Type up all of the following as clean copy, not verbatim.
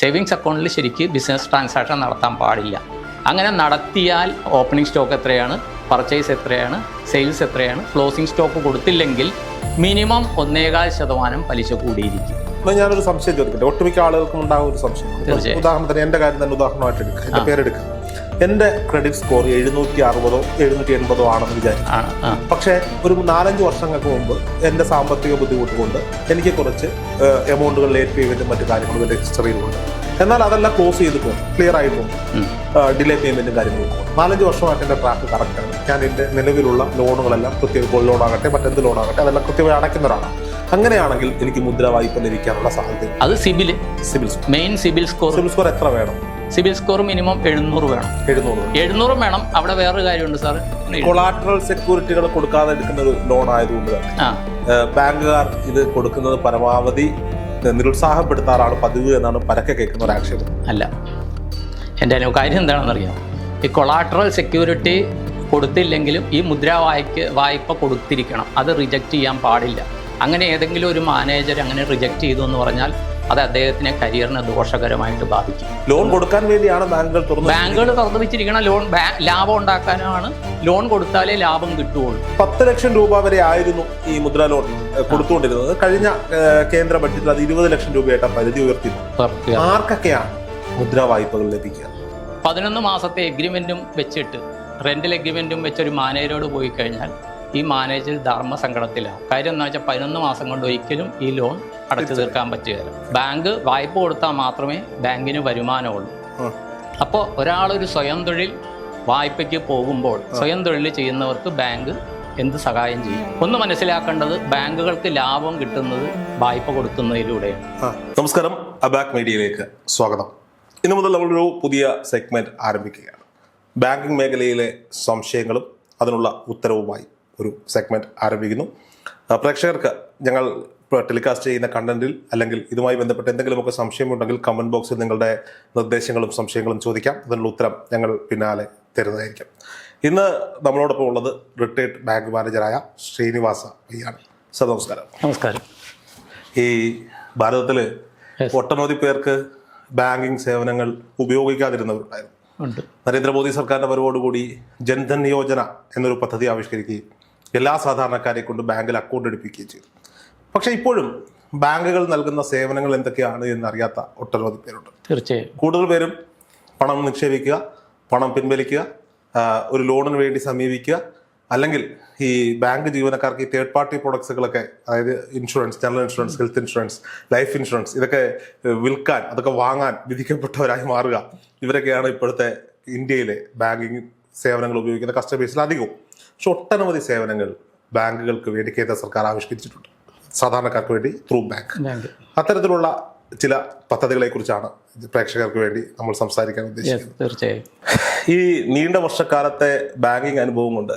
Savings അക്കൗണ്ടിൽ ശരിക്ക് business transaction നടത്താൻ പാടില്ല. അങ്ങനെ നടത്തിയാൽ ഓപ്പണിംഗ് സ്റ്റോക്ക് എത്രയാണ്, പർച്ചേസ് എത്രയാണ്, സെയിൽസ് എത്രയാണ്, ക്ലോസിംഗ് സ്റ്റോക്ക് കൊടുത്തില്ലെങ്കിൽ മിനിമം 1.25% പലിശ കൂടിയിരിക്കും. ഞാനൊരു സംശയം ചോദിക്കട്ടെ, ഒട്ടുമിക്ക ആളുകൾക്കും ഉണ്ടാകുന്ന ഒരു സംശയം. ഉദാഹരണത്തിന് എൻ്റെ കാര്യം തന്നെ ഉദാഹരണമായിട്ട് എടുക്കുക, എൻ്റെ പേരെടുക്കുക. എൻ്റെ ക്രെഡിറ്റ് സ്കോർ 760 780 ആണെന്ന് വിചാരിക്കും. പക്ഷേ ഒരു 4-5 വർഷങ്ങൾക്ക് മുമ്പ് എൻ്റെ സാമ്പത്തിക ബുദ്ധിമുട്ട് കൊണ്ട് എനിക്ക് കുറച്ച് എമൗണ്ടുകൾ ലേറ്റ് പേയ്മെൻറ്റും മറ്റു കാര്യങ്ങളും എൻ്റെ ഹിസ്റ്ററിയിലുണ്ട്. എന്നാൽ അതെല്ലാം ക്ലോസ് ചെയ്ത് പോകും, ക്ലിയർ ആയി പോകും, ഡിലേ പേയ്മെൻറ്റും കാര്യങ്ങളും പോകും. 4-5 വർഷമായിട്ട് എൻ്റെ ട്രാക്ക് കറക്റ്റാണ്. ഞാൻ എൻ്റെ നിലവിലുള്ള ലോണുകളെല്ലാം കൃത്യമായി, ഗോൾഡ് ലോൺ ആകട്ടെ മറ്റെന്ത് ലോൺ ആകട്ടെ അതെല്ലാം കൃത്യമായി അടയ്ക്കുന്ന ഒരാളാണ്. അങ്ങനെയാണെങ്കിൽ എനിക്ക് മുദ്രാ വായ്പ ലഭിക്കാനുള്ള സാധ്യത. അത് സിബിൽ മെയിൻ സിബിൽ സ്കോർ എത്ര വേണം? സിബിൽ സ്കോർ മിനിമം 700 വേണം. 700 വേണം. അവിടെ വേറൊരു കാര്യമുണ്ട് സാർ, കൊളാട്രൽ സെക്യൂരിറ്റികൾ കൊടുക്കാതെ എടുക്കുന്ന ഒരു ലോൺ ആയതുകൊണ്ട് തന്നെ ബാങ്കുകാർ ഇത് കൊടുക്കുന്നത് പരമാവധി നിരുത്സാഹപ്പെടുത്താറാണ് പതിവ് എന്നാണ് പരക്കെ കേൾക്കുന്ന ഒരു ആക്ഷേപം. അല്ല, എൻ്റെ കാര്യം എന്താണെന്നറിയാം, ഈ കൊളാട്രൽ സെക്യൂരിറ്റി കൊടുത്തില്ലെങ്കിലും ഈ മുദ്രാ വായ്പ കൊടുത്തിരിക്കണം. അത് റിജക്റ്റ് ചെയ്യാൻ പാടില്ല. അങ്ങനെ ഏതെങ്കിലും ഒരു മാനേജർ അങ്ങനെ റിജക്റ്റ് ചെയ്തു എന്ന് പറഞ്ഞാൽ അത് അദ്ദേഹത്തിനെ കരിയറിനെ ദോഷകരമായിട്ട് ബാധിക്കും. ലോൺ കൊടുക്കാൻ വേണ്ടിയാണ് ബാങ്കുകൾ തുറന്നു വെച്ചിരിക്കണം. ലാഭം ഉണ്ടാക്കാനാണ്. ലോൺ കൊടുത്താലേ ലാഭം കിട്ടുകയുള്ളൂ. 10 ലക്ഷം രൂപ വരെ ആയിരുന്നു ഈ മുദ്രാ ലോൺ കൊടുത്തുകൊണ്ടിരുന്നത്. കഴിഞ്ഞ കേന്ദ്ര ബഡ്ജറ്റിൽ അത് 20 ലക്ഷം രൂപയായിട്ട് പരിധി ഉയർത്തി. ആർക്കൊക്കെയാണ് മുദ്രാ വായ്പകൾ ലഭിക്കുക? 11 മാസത്തെ എഗ്രിമെന്റും വെച്ചിട്ട്, റെന്റൽ എഗ്രിമെന്റും വെച്ചൊരു മാനേജരോട് പോയി കഴിഞ്ഞാൽ ഈ മാനേജർ ധർമ്മസങ്കടത്തിലാവും. കാര്യം എന്ന് വെച്ചാൽ 11 മാസം കൊണ്ട് ഒരിക്കലും ഈ ലോൺ അടച്ചു തീർക്കാൻ പറ്റുകയില്ല. ബാങ്ക് വായ്പ കൊടുത്താൽ മാത്രമേ ബാങ്കിന് വരുമാനമുള്ളൂ. അപ്പോൾ ഒരാളൊരു സ്വയം തൊഴിൽ വായ്പയ്ക്ക് പോകുമ്പോൾ സ്വയം തൊഴിൽ ചെയ്യുന്നവർക്ക് ബാങ്ക് എന്ത് സഹായം ചെയ്യും? ഒന്ന് മനസ്സിലാക്കേണ്ടത്, ബാങ്കുകൾക്ക് ലാഭം കിട്ടുന്നത് വായ്പ കൊടുക്കുന്നതിലൂടെയാണ്. നമസ്കാരം, അബാക് മീഡിയയിലേക്ക് സ്വാഗതം. ഇന്നു മുതൽ നമ്മളൊരു പുതിയ സെഗ്മെന്റ് ആരംഭിക്കുകയാണ്. ബാങ്കിങ് മേഖലയിലെ സംശയങ്ങളും അതിനുള്ള ഉത്തരവുമായി ഒരു സെഗ്മെന്റ് ആരംഭിക്കുന്നു. പ്രേക്ഷകർക്ക് ഞങ്ങൾ ടെലികാസ്റ്റ് ചെയ്യുന്ന കണ്ടന്റിൽ അല്ലെങ്കിൽ ഇതുമായി ബന്ധപ്പെട്ട് എന്തെങ്കിലുമൊക്കെ സംശയമുണ്ടെങ്കിൽ കമന്റ് ബോക്സിൽ നിങ്ങളുടെ നിർദ്ദേശങ്ങളും സംശയങ്ങളും ചോദിക്കാം. അതിനുള്ള ഉത്തരം ഞങ്ങൾ പിന്നാലെ തരുന്നതായിരിക്കും. ഇന്ന് നമ്മളോടൊപ്പം ഉള്ളത് റിട്ടയർഡ് ബാങ്ക് മാനേജറായ ശ്രീനിവാസ ആണ്. സർ, നമസ്കാരം. നമസ്കാരം. ഈ ഭാരതത്തിൽ ഒട്ടനവധി പേർക്ക് ബാങ്കിങ് സേവനങ്ങൾ ഉപയോഗിക്കാതിരുന്നവരുണ്ടായിരുന്നു. നരേന്ദ്രമോദി സർക്കാരിന്റെ വരവോടുകൂടി ജൻധൻ യോജന എന്നൊരു പദ്ധതി ആവിഷ്കരിക്കുകയും എല്ലാ സാധാരണക്കാരെ കൊണ്ട് ബാങ്കിൽ അക്കൗണ്ട് എടുപ്പിക്കുകയും ചെയ്തു. പക്ഷെ ഇപ്പോഴും ബാങ്കുകൾ നൽകുന്ന സേവനങ്ങൾ എന്തൊക്കെയാണ് എന്നറിയാത്ത ഒട്ടനവധി പേരുണ്ട്. തീർച്ചയായും കൂടുതൽ പേരും പണം നിക്ഷേപിക്കുക, പണം പിൻവലിക്കുക, ഒരു ലോണിന് വേണ്ടി സമീപിക്കുക, അല്ലെങ്കിൽ ഈ ബാങ്ക് ജീവനക്കാർക്ക് ഈ തേർഡ് പാർട്ടി പ്രൊഡക്ട്സുകളൊക്കെ, അതായത് insurance, general insurance, health insurance, life insurance, ഇതൊക്കെ വിൽക്കാൻ, അതൊക്കെ വാങ്ങാൻ വിധിക്കപ്പെട്ടവരായി മാറുക. ഇവരൊക്കെയാണ് ഇപ്പോഴത്തെ ഇന്ത്യയിലെ ബാങ്കിങ് സേവനങ്ങൾ ഉപയോഗിക്കുന്ന കസ്റ്റമേഴ്സിൽ അധികവും. പക്ഷെ ഒട്ടനവധി സേവനങ്ങൾ ബാങ്കുകൾക്ക് വേണ്ടി കേന്ദ്ര സർക്കാർ ആവിഷ്കരിച്ചിട്ടുണ്ട്, സാധാരണക്കാർക്ക് വേണ്ടി ത്രൂ ബാങ്ക്. അത്തരത്തിലുള്ള ചില പദ്ധതികളെ കുറിച്ചാണ് പ്രേക്ഷകർക്ക് വേണ്ടി നമ്മൾ സംസാരിക്കാൻ ഉദ്ദേശിക്കുന്നത്. തീർച്ചയായും ഈ നീണ്ട വർഷക്കാലത്തെ ബാങ്കിങ് അനുഭവം കൊണ്ട്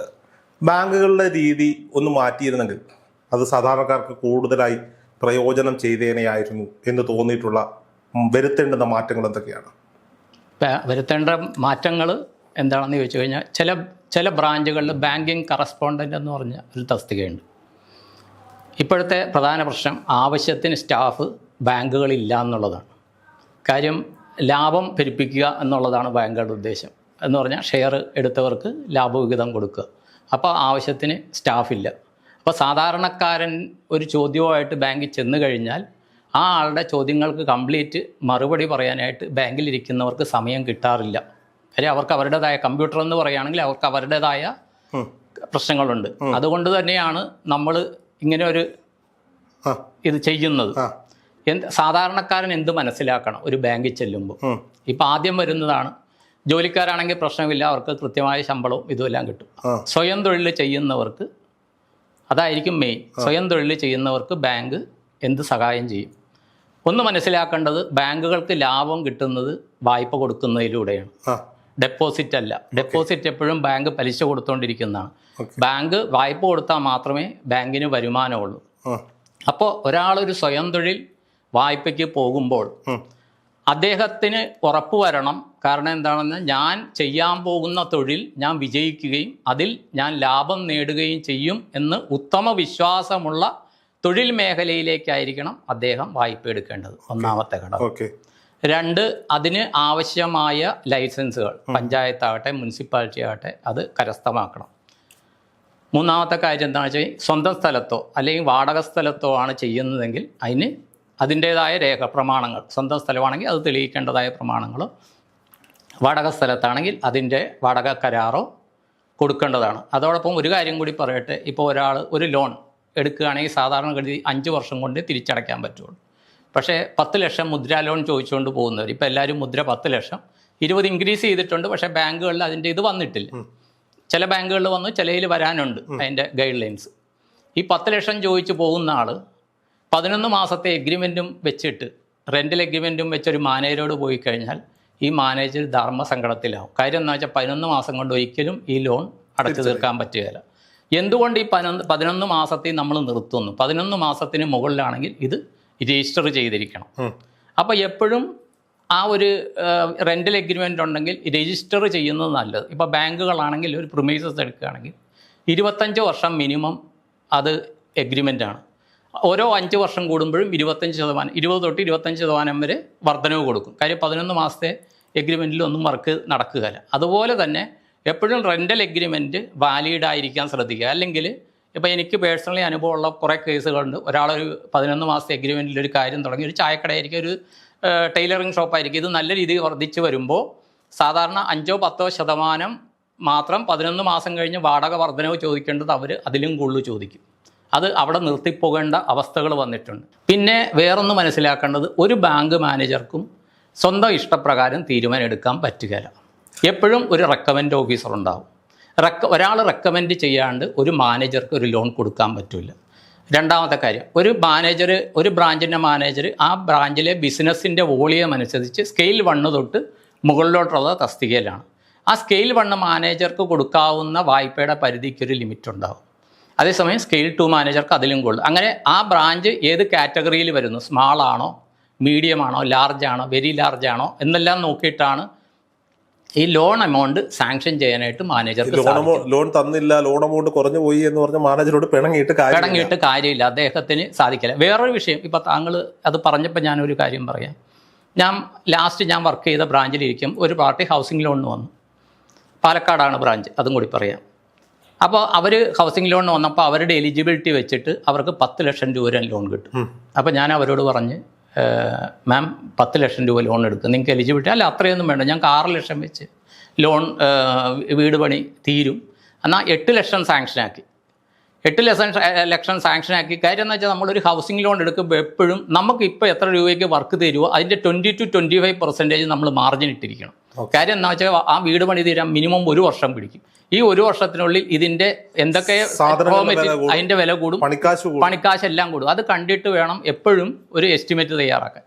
ബാങ്കുകളുടെ രീതി ഒന്ന് മാറ്റിയിരുന്നെങ്കിൽ അത് സാധാരണക്കാർക്ക് കൂടുതലായി പ്രയോജനം ചെയ്തേനെയായിരുന്നു എന്ന് തോന്നിയിട്ടുള്ള വരുത്തേണ്ടുന്ന മാറ്റങ്ങൾ എന്തൊക്കെയാണ്? വരുത്തേണ്ട മാറ്റങ്ങൾ എന്താണെന്ന് ചോദിച്ചു കഴിഞ്ഞാൽ, ചില ബ്രാഞ്ചുകളിൽ ബാങ്കിങ് കറസ്പോണ്ടൻ്റ് എന്ന് പറഞ്ഞ ഒരു തസ്തികയുണ്ട്. ഇപ്പോഴത്തെ പ്രധാന പ്രശ്നം ആവശ്യത്തിന് സ്റ്റാഫ് ബാങ്കുകളില്ല എന്നുള്ളതാണ്. കാര്യം ലാഭം പെരുപ്പിക്കുക എന്നുള്ളതാണ് ബാങ്കുകളുടെ ഉദ്ദേശം. എന്ന് പറഞ്ഞാൽ ഷെയർ എടുത്തവർക്ക് ലാഭവിഹിതം കൊടുക്കുക. അപ്പോൾ ആവശ്യത്തിന് സ്റ്റാഫില്ല. അപ്പോൾ സാധാരണക്കാരൻ ഒരു ചോദ്യവുമായിട്ട് ബാങ്കിൽ ചെന്ന് കഴിഞ്ഞാൽ ആ ആളുടെ ചോദ്യങ്ങൾക്ക് കംപ്ലീറ്റ് മറുപടി പറയാനായിട്ട് ബാങ്കിലിരിക്കുന്നവർക്ക് സമയം കിട്ടാറില്ല. കാര്യം അവർക്ക് അവരുടേതായ, കമ്പ്യൂട്ടർ എന്ന് പറയുകയാണെങ്കിൽ അവർക്ക് അവരുടേതായ പ്രശ്നങ്ങളുണ്ട്. അതുകൊണ്ട് തന്നെയാണ് നമ്മൾ ഇങ്ങനെ ഒരു ഇത് ചെയ്യുന്നത്. സാധാരണക്കാരൻ എന്ത് മനസ്സിലാക്കണം ഒരു ബാങ്കിൽ ചെല്ലുമ്പോൾ? ഇപ്പം ആദ്യം വരുന്നതാണ്, ജോലിക്കാരാണെങ്കിൽ പ്രശ്നമില്ല, അവർക്ക് കൃത്യമായ ശമ്പളവും ഇതുമെല്ലാം കിട്ടും. സ്വയം തൊഴിൽ ചെയ്യുന്നവർക്ക് അതായിരിക്കും മെയിൻ. സ്വയം തൊഴിൽ ചെയ്യുന്നവർക്ക് ബാങ്ക് എന്ത് സഹായം ചെയ്യും? ഒന്ന് മനസ്സിലാക്കേണ്ടത്, ബാങ്കുകൾക്ക് ലാഭം കിട്ടുന്നത് വായ്പ കൊടുക്കുന്നതിലൂടെയാണ്, ഡെപ്പോസിറ്റ് അല്ല. ഡെപ്പോസിറ്റ് എപ്പോഴും ബാങ്ക് പലിശ കൊടുത്തുകൊണ്ടിരിക്കുന്നതാണ്. ബാങ്ക് വായ്പ കൊടുത്താൽ മാത്രമേ ബാങ്കിന് വരുമാനമുള്ളൂ. അപ്പോൾ ഒരാളൊരു സ്വയം തൊഴിൽ വായ്പയ്ക്ക് പോകുമ്പോൾ അദ്ദേഹത്തിന് ഉറപ്പ് വരണം. കാരണം എന്താണെന്ന്, ഞാൻ ചെയ്യാൻ പോകുന്ന തൊഴിൽ ഞാൻ വിജയിക്കുകയും അതിൽ ഞാൻ ലാഭം നേടുകയും ചെയ്യും എന്ന് ഉത്തമ വിശ്വാസമുള്ള തൊഴിൽ മേഖലയിലേക്കായിരിക്കണം അദ്ദേഹം വായ്പ എടുക്കേണ്ടത്. ഒന്നാമത്തെ ഘടകം. 2, അതിന് ആവശ്യമായ ലൈസൻസുകൾ പഞ്ചായത്താകട്ടെ മുനിസിപ്പാലിറ്റി ആകട്ടെ അത് കരസ്ഥമാക്കണം. 3ാമത്തെ കാര്യം എന്താണെന്ന് വെച്ചാൽ സ്വന്തം സ്ഥലത്തോ അല്ലെങ്കിൽ വാടക സ്ഥലത്തോ ആണ് ചെയ്യുന്നതെങ്കിൽ അതിന് അതിൻ്റേതായ പ്രമാണങ്ങൾ, സ്വന്തം സ്ഥലമാണെങ്കിൽ അത് തെളിയിക്കേണ്ടതായ പ്രമാണങ്ങളോ, വാടക സ്ഥലത്താണെങ്കിൽ അതിൻ്റെ വാടക കരാറോ കൊടുക്കേണ്ടതാണ്. അതോടൊപ്പം ഒരു കാര്യം കൂടി പറയട്ടെ, ഇപ്പോൾ ഒരാൾ ഒരു ലോൺ എടുക്കുകയാണെങ്കിൽ സാധാരണഗതി 5 വർഷം കൊണ്ട് തിരിച്ചടയ്ക്കാൻ പറ്റുള്ളൂ. പക്ഷേ 10 ലക്ഷം മുദ്ര ലോൺ ചോദിച്ചുകൊണ്ട് പോകുന്നവർ, ഇപ്പോൾ എല്ലാവരും മുദ്ര 10 ലക്ഷം, 20 ഇൻക്രീസ് ചെയ്തിട്ടുണ്ട്. പക്ഷേ ബാങ്കുകളിൽ അതിൻ്റെ ഇത് വന്നിട്ടില്ല. ചില ബാങ്കുകളിൽ വന്നു, ചിലയിൽ വരാനുണ്ട് അതിൻ്റെ ഗൈഡ് ലൈൻസ്. ഈ 10 ലക്ഷം ചോദിച്ച് പോകുന്ന ആൾ 11 മാസത്തെ എഗ്രിമെൻറ്റും വെച്ചിട്ട്, റെൻ്റൽ എഗ്രിമെൻറ്റും വെച്ചൊരു മാനേജരോട് പോയി കഴിഞ്ഞാൽ ഈ മാനേജർ ധർമ്മസങ്കടത്തിലാവും. കാര്യം എന്താ വെച്ചാൽ 11 മാസം കൊണ്ട് ഒരിക്കലും ഈ ലോൺ അടച്ചു തീർക്കാൻ പറ്റുകയില്ല. എന്തുകൊണ്ട് ഈ 11 മാസത്തിൽ നമ്മൾ നിർത്തുന്നു? 11 മാസത്തിന് മുകളിലാണെങ്കിൽ ഇത് രജിസ്റ്റർ ചെയ്തിരിക്കണം. അപ്പോൾ എപ്പോഴും ആ ഒരു റെൻ്റൽ എഗ്രിമെൻ്റ് ഉണ്ടെങ്കിൽ രജിസ്റ്റർ ചെയ്യുന്നത് നല്ലത്. ഇപ്പോൾ ബാങ്കുകളാണെങ്കിൽ ഒരു പ്രിമൈസസ് എടുക്കുകയാണെങ്കിൽ 25 വർഷം മിനിമം അത് എഗ്രിമെൻ്റാണ്. ഓരോ 5 വർഷം കൂടുമ്പോഴും 25%, 20 തൊട്ട് 25% വരെ വർധനവ് കൊടുക്കും. കാര്യം 11 മാസത്തെ എഗ്രിമെൻറ്റിലൊന്നും വർക്ക് നടക്കുകയില്ല. അതുപോലെ തന്നെ എപ്പോഴും റെൻ്റൽ എഗ്രിമെൻറ്റ് വാലിഡ് ആയിരിക്കാൻ ശ്രദ്ധിക്കുക. അല്ലെങ്കിൽ ഇപ്പോൾ എനിക്ക് പേഴ്സണലി അനുഭവമുള്ള കുറേ കേസുകളുണ്ട്. ഒരാളൊരു 11 മാസത്തെ എഗ്രിമെൻറ്റിൽ ഒരു കാര്യം തുടങ്ങി, ഒരു ചായക്കടയായിരിക്കും, ഒരു ടൈലറിങ് ഷോപ്പായിരിക്കും. ഇത് നല്ല രീതിയിൽ വർദ്ധിച്ച് വരുമ്പോൾ സാധാരണ 5-10% മാത്രം 11 മാസം കഴിഞ്ഞ് വാടക വർധനവ് ചോദിക്കേണ്ടത് അവർ അതിലും കൂടുതൽ ചോദിക്കും. അത് അവിടെ നിർത്തിപ്പോകേണ്ട അവസ്ഥകൾ വന്നിട്ടുണ്ട്. പിന്നെ വേറൊന്ന് മനസ്സിലാക്കേണ്ടത്, ഒരു ബാങ്ക് മാനേജർക്കും സ്വന്തം ഇഷ്ടപ്രകാരം തീരുമാനം എടുക്കാൻ പറ്റുകയില്ല. എപ്പോഴും ഒരു റെക്കമെൻഡ് ഓഫീസർ ഉണ്ടാവും. ഒരാൾ റെക്കമെൻഡ് ചെയ്യാണ്ട് ഒരു മാനേജർക്ക് ഒരു ലോൺ കൊടുക്കാൻ പറ്റില്ല. 2ാമത്തെ കാര്യം, ഒരു ബ്രാഞ്ചിൻ്റെ മാനേജർ ആ ബ്രാഞ്ചിലെ ബിസിനസ്സിൻ്റെ വോളിയം അനുസരിച്ച് സ്കെയിൽ 1 തൊട്ട് മുകളിലോട്ടുള്ള തസ്തികയിലാണ്. ആ സ്കെയിൽ 1 മാനേജർക്ക് കൊടുക്കാവുന്ന വായ്പയുടെ പരിധിക്കൊരു ലിമിറ്റ് ഉണ്ടാകും. അതേസമയം സ്കെയിൽ 2 മാനേജർക്ക് അതിലും കൂടുതൽ. അങ്ങനെ ആ ബ്രാഞ്ച് ഏത് കാറ്റഗറിയിൽ വരുന്നു, സ്മാൾ ആണോ, മീഡിയം ആണോ, ലാർജ് ആണോ, വെരി ലാർജ് ആണോ എന്നെല്ലാം നോക്കിയിട്ടാണ് ഈ ലോൺ എമൗണ്ട് സാങ്ഷൻ ചെയ്യാനായിട്ട് മാനേജർക്ക്. ലോൺ തന്നില്ല, ലോൺ എമൗണ്ട് കുറഞ്ഞു പോയി എന്ന് പറഞ്ഞ മാനേജറോട് പിണങ്ങിയിട്ട് കാര്യമില്ല, അദ്ദേഹത്തിന് സാധിക്കില്ല. വേറൊരു വിഷയം, ഇപ്പോൾ താങ്കൾ അത് പറഞ്ഞപ്പോൾ ഞാനൊരു കാര്യം പറയാം. ഞാൻ വർക്ക് ചെയ്ത ബ്രാഞ്ചിലിരിക്കും, ഒരു പാർട്ടി ഹൗസിംഗ് ലോണിന് വന്നു. പാലക്കാടാണ് ബ്രാഞ്ച്, അതും കൂടി പറയാം. അപ്പോൾ അവർ ഹൗസിംഗ് ലോണിന് വന്നപ്പോൾ അവരുടെ എലിജിബിലിറ്റി വെച്ചിട്ട് അവർക്ക് 10 ലക്ഷം രൂപ ലോൺ കിട്ടും. അപ്പോൾ ഞാൻ അവരോട് പറഞ്ഞ്, മാം 10 ലക്ഷം രൂപ ലോൺ എടുക്കുക, നിങ്ങൾക്ക് എലിജിബിലിറ്റി അല്ല, അത്രയൊന്നും വേണ്ട, ഞങ്ങൾക്ക് 6 ലക്ഷം വെച്ച് ലോൺ വീട് പണി തീരും. എന്നാൽ 8 ലക്ഷം സാങ്ഷനാക്കി. 8 ലക്ഷം സാങ്ഷനാക്കി. കാര്യം എന്ന് വെച്ചാൽ നമ്മളൊരു ഹൗസിംഗ് ലോൺ എടുക്കുമ്പോൾ എപ്പോഴും നമുക്കിപ്പോൾ എത്ര രൂപയ്ക്ക് വർക്ക് തരുമോ അതിൻ്റെ 20-25% നമ്മൾ മാർജിൻ ഇട്ടിരിക്കണം. കാര്യം എന്താ വെച്ചാൽ ആ വീട് പണി തീരാൻ മിനിമം 1 വർഷം പിടിക്കും. ഈ 1 വർഷത്തിനുള്ളിൽ ഇതിൻ്റെ എന്തൊക്കെ അതിൻ്റെ വില കൂടും, പണിക്കാശ് എല്ലാം കൂടും. അത് കണ്ടിട്ട് വേണം എപ്പോഴും ഒരു എസ്റ്റിമേറ്റ് തയ്യാറാക്കാൻ.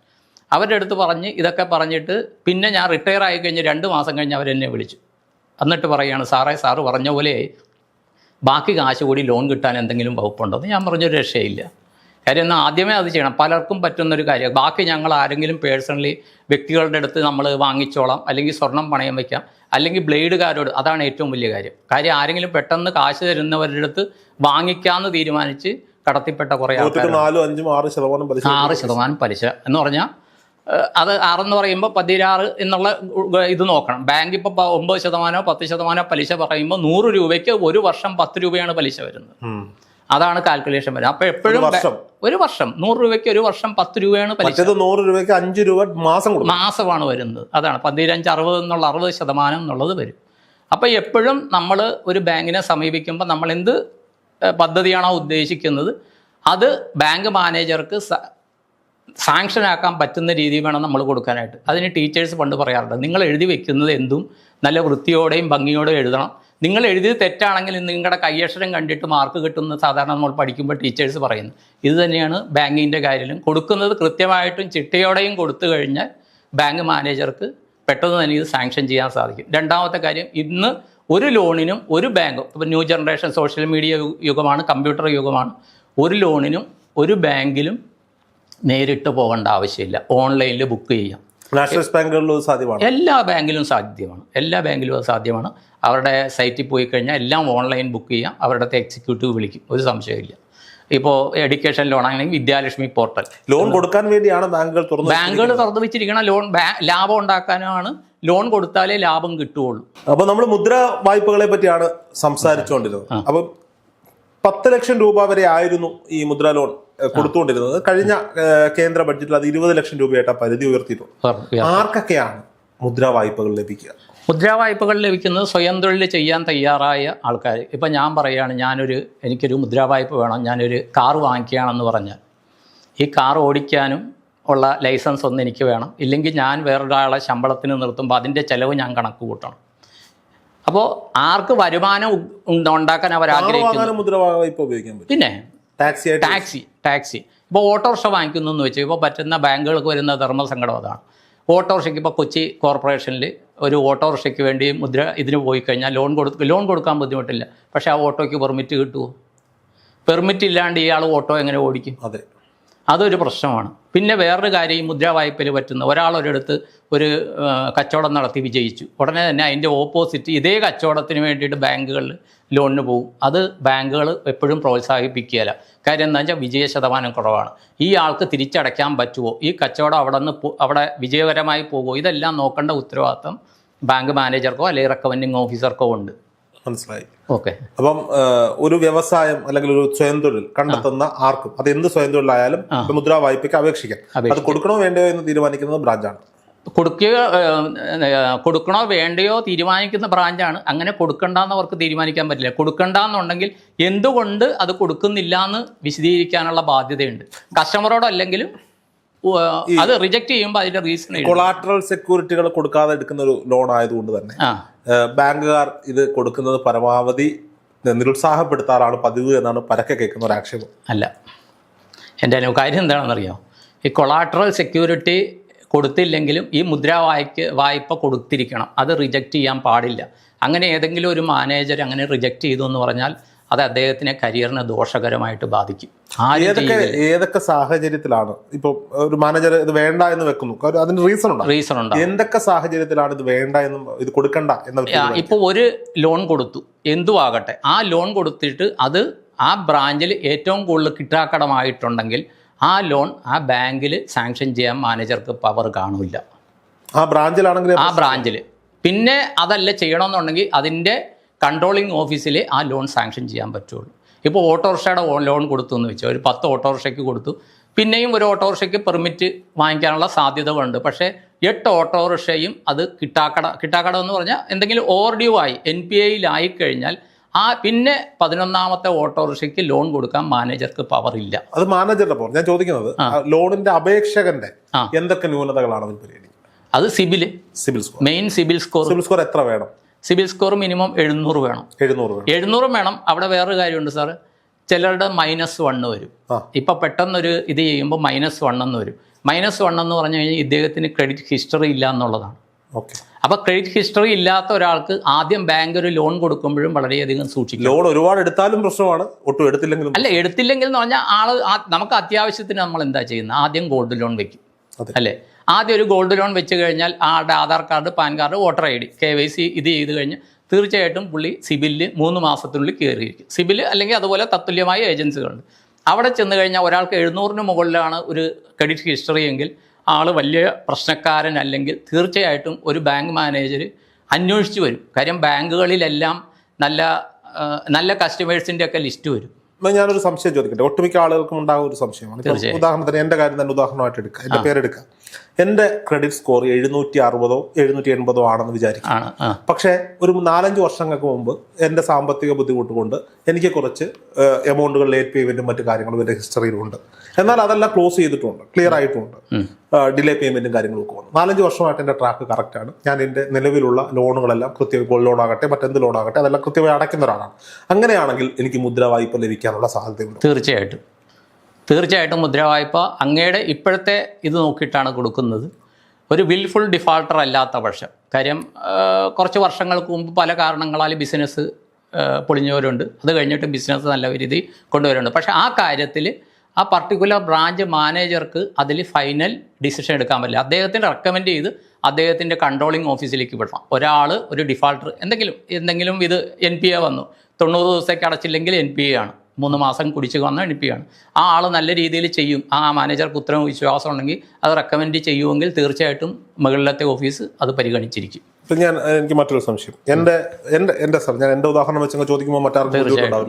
അവരുടെ അടുത്ത് പറഞ്ഞ് ഇതൊക്കെ പറഞ്ഞിട്ട് പിന്നെ ഞാൻ റിട്ടയർ ആയി കഴിഞ്ഞ് 2 മാസം കഴിഞ്ഞ് അവരെന്നെ വിളിച്ചു. എന്നിട്ട് പറയുകയാണ്, സാറ് പറഞ്ഞ പോലെ ബാക്കി കാശ് കൂടി ലോൺ കിട്ടാൻ എന്തെങ്കിലും വകുപ്പുണ്ടോ? ഞാൻ പറഞ്ഞൊരു രക്ഷയില്ല. കാര്യം എന്നാൽ ആദ്യമേ അത് ചെയ്യണം. പലർക്കും പറ്റുന്നൊരു കാര്യം. ബാക്കി ഞങ്ങൾ ആരെങ്കിലും പേഴ്സണലി വ്യക്തികളുടെ അടുത്ത് നമ്മൾ വാങ്ങിച്ചോളാം, അല്ലെങ്കിൽ സ്വർണം പണയം വയ്ക്കാം, അല്ലെങ്കിൽ ബ്ലേഡുകാരോട്. അതാണ് ഏറ്റവും വലിയ കാര്യം. ആരെങ്കിലും പെട്ടെന്ന് കാശ് തരുന്നവരുടെ അടുത്ത് വാങ്ങിക്കാമെന്ന് തീരുമാനിച്ച് കടത്തിപ്പെട്ട കുറേ ആൾക്കാർ 6% പലിശ എന്ന് പറഞ്ഞാൽ അത് 6 എന്ന് പറയുമ്പോൾ 16 എന്നുള്ള ഇത് നോക്കണം. ബാങ്ക് ഇപ്പോൾ 9%, 10% പലിശ പറയുമ്പോൾ 100 രൂപയ്ക്ക് 1 വർഷം 10 രൂപയാണ് പലിശ വരുന്നത്. അതാണ് കാൽക്കുലേഷൻ വരുന്നത്. അപ്പോൾ എപ്പോഴും 1 വർഷം 100 രൂപയ്ക്ക് 1 വർഷം 10 രൂപയാണ് പലിശ. 100 രൂപയ്ക്ക് 5 രൂപ മാസമാണ് വരുന്നത്. അതാണ് 15-60 എന്നുള്ള 60% എന്നുള്ളത് വരും. അപ്പോൾ എപ്പോഴും നമ്മൾ ഒരു ബാങ്കിനെ സമീപിക്കുമ്പോൾ നമ്മൾ എന്ത് പദ്ധതിയാണോ ഉദ്ദേശിക്കുന്നത് അത് ബാങ്ക് മാനേജർക്ക് സാങ്ഷനാക്കാൻ പറ്റുന്ന രീതി വേണം നമ്മൾ കൊടുക്കാനായിട്ട്. അതിന് ടീച്ചേഴ്സ് പണ്ട് പറയാറുണ്ട്, നിങ്ങൾ എഴുതി വെക്കുന്നത് എന്തും നല്ല വൃത്തിയോടെയും ഭംഗിയോടെയും എഴുതണം. നിങ്ങൾ എഴുതിയത് തെറ്റാണെങ്കിൽ നിങ്ങളുടെ കയ്യക്ഷരം കണ്ടിട്ട് മാർക്ക് കിട്ടുന്ന സാധാരണ നമ്മൾ പഠിക്കുമ്പോൾ ടീച്ചേഴ്സ് പറയുന്നത് ഇത് തന്നെയാണ് ബാങ്കിൻ്റെ കാര്യത്തിലും. കൊടുക്കുന്നത് കൃത്യമായിട്ടും ചിട്ടയോടെയും കൊടുത്തു കഴിഞ്ഞാൽ ബാങ്ക് മാനേജർക്ക് പെട്ടെന്ന് തന്നെ ഇത് സാങ്ഷൻ ചെയ്യാൻ സാധിക്കും. 2ാമത്തെ കാര്യം, ഇന്ന് ഒരു ലോണിനും ഒരു ബാങ്കും, ഇപ്പോൾ ന്യൂ ജനറേഷൻ സോഷ്യൽ മീഡിയ യുഗമാണ്, കമ്പ്യൂട്ടർ യുഗമാണ്, ഒരു ലോണിനും ഒരു ബാങ്കിലും നേരിട്ട് പോകേണ്ട ആവശ്യമില്ല. ഓൺലൈനിൽ ബുക്ക് ചെയ്യാം. നാഷണൽ ബാങ്കുകളിലും സാധ്യമാണ്. എല്ലാ ബാങ്കിലും അത് സാധ്യമാണ്. അവരുടെ സൈറ്റിൽ പോയി കഴിഞ്ഞാൽ എല്ലാം ഓൺലൈൻ ബുക്ക് ചെയ്യാം. അവരുടെ എക്സിക്യൂട്ടീവ് വിളിക്കും, ഒരു സംശയമില്ല. ഇപ്പോൾ എഡ്യൂക്കേഷൻ ലോൺ ആണെങ്കിൽ വിദ്യാലക്ഷ്മി പോർട്ടൽ. ലോൺ കൊടുക്കാൻ വേണ്ടിയാണ് ബാങ്കുകൾ തുറന്നു വെച്ചിരിക്കുന്ന ലോൺ ലാഭം ഉണ്ടാക്കാനാണ്. ലോൺ കൊടുത്താലേ ലാഭം കിട്ടുകയുള്ളൂ. അപ്പൊ നമ്മൾ മുദ്ര വായ്പകളെ പറ്റിയാണ് സംസാരിച്ചുകൊണ്ടിരുന്നത്. അപ്പൊ 10 ലക്ഷം രൂപ വരെ ആയിരുന്നു ഈ മുദ്ര ലോൺ കൊടുത്തുകൊണ്ടിരുന്നത്. കഴിഞ്ഞ കേന്ദ്ര ബഡ്ജറ്റിൽ അത് 20 ലക്ഷം രൂപയായിട്ട് ആ പരിധി ഉയർത്തിയിട്ടുണ്ട്. ആർക്കൊക്കെയാണ് മുദ്ര വായ്പകൾ ലഭിക്കുക? മുദ്രാ വായ്പകൾ ലഭിക്കുന്നത് സ്വയം തൊഴിൽ ചെയ്യാൻ തയ്യാറായ ആൾക്കാർ. ഇപ്പം ഞാൻ പറയുകയാണ്, എനിക്കൊരു മുദ്രാ വായ്പ വേണം, ഞാനൊരു കാർ വാങ്ങിക്കുകയാണെന്ന് പറഞ്ഞാൽ ഈ കാർ ഓടിക്കാനും ഉള്ള ലൈസൻസ് ഒന്ന് എനിക്ക് വേണം. ഇല്ലെങ്കിൽ ഞാൻ വേറൊരാളെ ശമ്പളത്തിന് നിർത്തുമ്പോൾ അതിൻ്റെ ചിലവ് ഞാൻ കണക്ക് കൂട്ടണം. അപ്പോൾ ആർക്ക് വരുമാനം ഉണ്ടാക്കാൻ അവർ ആഗ്രഹിക്കുന്നു മുദ്ര വായ്പ ഉപയോഗിക്കാൻ പറ്റും. പിന്നെ ടാക്സി ഇപ്പോൾ ഓട്ടോറിക്ഷ വാങ്ങിക്കുന്നു എന്ന് വെച്ചാൽ ഇപ്പോൾ പറ്റുന്ന ബാങ്കുകൾക്ക് വരുന്ന ധർമ്മസങ്കടം അതാണ്. ഓട്ടോറിക്ഷയ്ക്ക് ഇപ്പോൾ കൊച്ചി കോർപ്പറേഷനിൽ ഒരു ഓട്ടോറിക്ഷയ്ക്ക് വേണ്ടി ഇതിന് പോയി കഴിഞ്ഞാൽ ലോൺ കൊടുക്കാൻ ബുദ്ധിമുട്ടില്ല. പക്ഷേ ആ ഓട്ടോയ്ക്ക് പെർമിറ്റ് കിട്ടുമോ? പെർമിറ്റ് ഇല്ലാണ്ട് ഇയാൾ ഓട്ടോ എങ്ങനെ ഓടിക്കും? അതൊരു പ്രശ്നമാണ്. പിന്നെ വേറൊരു കാര്യം, ഈ മുദ്രാ വായ്പയിൽ പറ്റുന്ന ഒരാളൊരിടത്ത് ഒരു കച്ചവടം നടത്തി വിജയിച്ചു, ഉടനെ തന്നെ അതിൻ്റെ ഓപ്പോസിറ്റ് ഇതേ കച്ചവടത്തിന് വേണ്ടിയിട്ട് ബാങ്കുകളിൽ ലോണിന് പോകും. അത് ബാങ്കുകൾ എപ്പോഴും പ്രോത്സാഹിപ്പിക്കുകയില്ല. കാര്യം എന്താ വെച്ചാൽ വിജയ ശതമാനം കുറവാണ്. ഈ ആൾക്ക് തിരിച്ചടയ്ക്കാൻ പറ്റുമോ? ഈ കച്ചവടം അവിടെ വിജയകരമായി പോകുമോ? ഇതെല്ലാം നോക്കേണ്ട ഉത്തരവാദിത്വം ബാങ്ക് മാനേജർക്കോ അല്ലെങ്കിൽ റെക്കമെൻഡിങ് ഓഫീസർക്കോ ഉണ്ട്. മനസ്സിലായി. ഓക്കെ. അപ്പം ഒരു വ്യവസായം അല്ലെങ്കിൽ ഒരു സ്വയം തൊഴിൽ കണ്ടെത്തുന്ന ആർക്കും, അത് എന്ത് സ്വയം തൊഴിലായാലും മുദ്രാ വായ്പയ്ക്ക് അപേക്ഷിക്കാം. അത് കൊടുക്കണോ വേണ്ടയോ എന്ന് തീരുമാനിക്കുന്നത് ബ്രാഞ്ചാണ്. കൊടുക്കണോ വേണ്ടയോ തീരുമാനിക്കുന്ന ബ്രാഞ്ചാണ്. അങ്ങനെ കൊടുക്കണ്ടെന്ന് അവർക്ക് തീരുമാനിക്കാൻ പറ്റില്ല. കൊടുക്കണ്ടെന്നുണ്ടെങ്കിൽ എന്തുകൊണ്ട് അത് കൊടുക്കുന്നില്ല എന്ന് വിശദീകരിക്കാനുള്ള ബാധ്യതയുണ്ട് കസ്റ്റമറോടല്ലെങ്കിലും. അത് റിജക്ട് ചെയ്യുമ്പോൾ അതിന്റെ റീസൺ കൊളാട്രൽ സെക്യൂരിറ്റികൾ കൊടുക്കാതെ എടുക്കുന്ന ഒരു ലോൺ ആയതുകൊണ്ട് തന്നെ ബാങ്കുകാർ ഇത് കൊടുക്കുന്നത് പരമാവധി നിരുത്സാഹപ്പെടുത്താറാണ് പതിവ് എന്നാണ് പരക്കെ കേൾക്കുന്ന ഒരു ആക്ഷേപം. അല്ല, എൻ്റെ കാര്യം എന്താണെന്നറിയാമോ? ഈ കൊളാട്രൽ സെക്യൂരിറ്റി കൊടുത്തില്ലെങ്കിലും ഈ മുദ്രാ വായ്പ കൊടുത്തിരിക്കണം. അത് റിജക്റ്റ് ചെയ്യാൻ പാടില്ല. അങ്ങനെ ഏതെങ്കിലും ഒരു മാനേജർ അങ്ങനെ റിജക്റ്റ് ചെയ്തു എന്ന് പറഞ്ഞാൽ അത് അദ്ദേഹത്തിനെ കരിയറിനെ ദോഷകരമായിട്ട് ബാധിക്കും. ഏതൊക്കെ സാഹചര്യത്തിലാണ് ഇപ്പോൾ ഒരു മാനേജർ ഇത് വേണ്ട എന്ന് വെക്കുന്നു? അതിന് റീസൺ ഉണ്ട്. എന്തൊക്കെ സാഹചര്യത്തിലാണ് ഇത് വേണ്ട എന്നും ഇത് കൊടുക്കണ്ട എന്ന്? ഇപ്പോൾ ഒരു ലോൺ കൊടുത്തു, എന്തു ആകട്ടെ, ആ ലോൺ കൊടുത്തിട്ട് അത് ആ ബ്രാഞ്ചിൽ ഏറ്റവും കൂടുതൽ കിട്ടാക്കടമായിട്ടുണ്ടെങ്കിൽ ആ ലോൺ ആ ബാങ്കിൽ സാങ്ഷൻ ചെയ്യാൻ മാനേജർക്ക് പവർ കാണില്ല. ആ ബ്രാഞ്ചിൽ പിന്നെ അതല്ല ചെയ്യണമെന്നുണ്ടെങ്കിൽ അതിൻ്റെ കൺട്രോളിങ് ഓഫീസിൽ ആ ലോൺ സാങ്ഷൻ ചെയ്യാൻ പറ്റുള്ളൂ. ഇപ്പോൾ ഓട്ടോറിക്ഷയുടെ ലോൺ കൊടുത്തു എന്ന് വെച്ചാൽ ഒരു 10 ഓട്ടോറിക്ഷയ്ക്ക് കൊടുത്തു, പിന്നെയും ഒരു ഓട്ടോറിക്ഷയ്ക്ക് പെർമിറ്റ് വാങ്ങിക്കാനുള്ള സാധ്യതകളുണ്ട്. പക്ഷേ 8 ഓട്ടോറിക്ഷയും അത് കിട്ടാക്കട എന്ന് പറഞ്ഞാൽ എന്തെങ്കിലും ഓവർഡ്യൂ ആയി NPAയിലായി കഴിഞ്ഞാൽ പിന്നെ 11ാമത്തെ ഓട്ടോറിക്ഷയ്ക്ക് ലോൺ കൊടുക്കാൻ മാനേജർക്ക് പവർ ഇല്ല. അത് മാനേജറുടെ പവർ. ഞാൻ ചോദിക്കുന്നത് ലോണിന്റെ അപേക്ഷകന്റെ എന്തൊക്കെ ന്യൂനതകളാണ് പരിഗണിക്കുന്നത്? അത് CIBIL score, main CIBIL score എത്ര വേണം? സിബിൽ സ്കോർ മിനിമം 700 വേണം. 700 വേണം. അവിടെ വേറൊരു കാര്യമുണ്ട് സാർ, ചിലരുടെ -1 വരും. ഇപ്പം പെട്ടെന്നൊരു ഇത് ചെയ്യുമ്പോൾ -1 എന്ന് വരും. -1 എന്ന് പറഞ്ഞു കഴിഞ്ഞാൽ ഇദ്ദേഹത്തിന് ക്രെഡിറ്റ് ഹിസ്റ്ററി ഇല്ല എന്നുള്ളതാണ്. അപ്പോൾ ക്രെഡിറ്റ് ഹിസ്റ്ററി ഇല്ലാത്ത ഒരാൾക്ക് ആദ്യം ബാങ്ക് ഒരു ലോൺ കൊടുക്കുമ്പോഴും വളരെയധികം സൂക്ഷിക്കും. ലോൺ ഒരുപാട് എടുത്താലും പ്രശ്നമാണ്, ഒട്ടും എടുത്തില്ലെങ്കിലും എടുത്തില്ലെങ്കിൽ എന്ന് പറഞ്ഞാൽ നമുക്ക് അത്യാവശ്യത്തിന് നമ്മൾ എന്താ ചെയ്യുന്നത്? ആദ്യം ഗോൾഡ് ലോൺ വെക്കും, അല്ലേ? ആദ്യം ഒരു ഗോൾഡ് ലോൺ വെച്ച് കഴിഞ്ഞാൽ ആളുടെ Aadhaar card, pan card, voter ID, KYC ഇത് ചെയ്ത് കഴിഞ്ഞ് തീർച്ചയായിട്ടും പുള്ളി സിബിലിൽ 3 മാസത്തിനുള്ളിൽ കയറിയിരിക്കും. സിബിൽ അല്ലെങ്കിൽ അതുപോലെ തത്തുല്യമായ ഏജൻസികളുണ്ട്. അവിടെ ചെന്ന് കഴിഞ്ഞാൽ ഒരാൾക്ക് 700-ന് മുകളിലാണ് ഒരു ക്രെഡിറ്റ് ഹിസ്റ്ററി എങ്കിൽ ആൾ വലിയ പ്രശ്നക്കാരനല്ലെങ്കിൽ തീർച്ചയായിട്ടും ഒരു ബാങ്ക് മാനേജർ അന്വേഷിച്ച് വരും. കാര്യം ബാങ്കുകളിലെല്ലാം നല്ല കസ്റ്റമേഴ്സിൻ്റെ ഒക്കെ ലിസ്റ്റ് വരും. ഞാനൊരു സംശയം ചോദിക്കട്ടെ? ഒട്ടുമിക്ക ആളുകൾക്കും ഉണ്ടാകുന്ന ഒരു സംശയമാണ്. ഉദാഹരണത്തിന് എൻ്റെ കാര്യം തന്നെ ഉദാഹരണമായിട്ട് എടുക്കുക, എൻ്റെ പേരെടുക്കുക. എൻ്റെ ക്രെഡിറ്റ് സ്കോർ 760 780 ആണെന്ന് വിചാരിക്കും. പക്ഷേ ഒരു 4-5 വർഷങ്ങൾക്ക് മുമ്പ് എൻ്റെ സാമ്പത്തിക ബുദ്ധിമുട്ട് കൊണ്ട് എനിക്ക് കുറച്ച് എമൗണ്ടുകൾ ലേറ്റ് പേയ്മെന്റും മറ്റു കാര്യങ്ങളും എൻ്റെ ഹിസ്റ്ററിയിലുണ്ട്. എന്നാൽ അതെല്ലാം ക്ലോസ് ചെയ്തിട്ടുണ്ട്, ക്ലിയർ ആയിട്ടുമുണ്ട്. ഡിലേ പേയ്മെന്റും കാര്യങ്ങളും ഒക്കെ വന്നു. 4-5 വർഷമായിട്ട് എൻ്റെ ട്രാക്ക് കറക്റ്റാണ്. ഞാൻ എൻ്റെ നിലവിലുള്ള ലോണുകളെല്ലാം കൃത്യമായി, ഗോൾഡ് ലോൺ ആകട്ടെ മറ്റെന്ത് ലോൺ ആകട്ടെ അതെല്ലാം കൃത്യമായി അടയ്ക്കുന്ന ഒരാളാണ്. അങ്ങനെയാണെങ്കിൽ എനിക്ക് മുദ്രാ വായ്പ ലഭിക്കാനുള്ള സാധ്യതയുണ്ട്. തീർച്ചയായിട്ടും മുദ്രാ വായ്പ അങ്ങയുടെ ഇപ്പോഴത്തെ ഇത് നോക്കിയിട്ടാണ് കൊടുക്കുന്നത്. ഒരു വിൽഫുൾ ഡിഫാൾട്ടർ അല്ലാത്ത പക്ഷം. കാര്യം കുറച്ച് വർഷങ്ങൾക്ക് മുമ്പ് പല കാരണങ്ങളാൽ ബിസിനസ് പൊളിഞ്ഞവരുണ്ട്. അത് കഴിഞ്ഞിട്ട് ബിസിനസ് നല്ല രീതിയിൽ കൊണ്ടുവരുന്നുണ്ട്. പക്ഷേ ആ കാര്യത്തിൽ ആ പർട്ടിക്കുലർ ബ്രാഞ്ച് മാനേജർക്ക് അതിൽ ഫൈനൽ ഡിസിഷൻ എടുക്കാൻ പറ്റില്ല. അദ്ദേഹത്തിന് റെക്കമെൻഡ് ചെയ്ത് അദ്ദേഹത്തിൻ്റെ കൺട്രോളിങ് ഓഫീസിലേക്ക് വിടണം. ഒരാൾ ഒരു ഡിഫാൾട്ടർ എന്തെങ്കിലും ഇത് NPA വന്നു, 90 ദിവസത്തേക്ക് അടച്ചില്ലെങ്കിൽ NPA ആണ്. 3 മാസം കുടിശ്ശിക വന്നാൽ എണിപ്പിക്കുകയാണ്. ആ ആൾ നല്ല രീതിയിൽ ചെയ്യും, ആ മാനേജർക്ക് ഉത്തരവും വിശ്വാസം ഉണ്ടെങ്കിൽ അത് റെക്കമെൻഡ് ചെയ്യുമെങ്കിൽ തീർച്ചയായിട്ടും മുകളിലത്തെ ഓഫീസ് അത് പരിഗണിച്ചിരിക്കും. ഇപ്പം എനിക്ക് മറ്റൊരു സംശയം, എൻ്റെ സാർ, ഞാൻ എൻ്റെ ഉദാഹരണം വെച്ച് ചോദിക്കുമ്പോൾ മറ്റാർക്കും